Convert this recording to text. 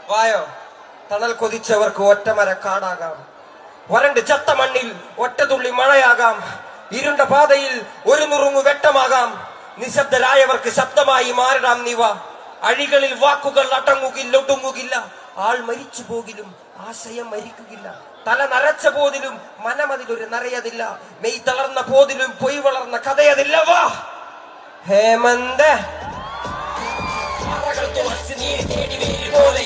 വായോ, തണൽ കൊതിച്ചവർക്ക് ഒറ്റമര കാടാകാം, വരണ്ട് ചത്ത മണ്ണിൽ ഒറ്റതുള്ളി മഴയാകാം, ഇരുണ്ട പാതയിൽ ഒരു നുറുങ്ങു വെട്ടമാകാം, നിശബ്ദരായവർക്ക് ശബ്ദമായി മാറിടാം നീവ. അഴികളിൽ വാക്കുകൾ അടങ്ങുകില്ല, ഒടുങ്ങുകില്ല, ആൾ മരിച്ചു പോകിലും ആശയം മരിക്കുകയില്ല, തല നരച്ച പോതിലും മനമതിലൊരു നരയതില്ല, മെയ് തളർന്ന പോതിലും പൊയ് വളർന്ന കഥയതില്ല. വാ ഹേമന്ത് പോലെ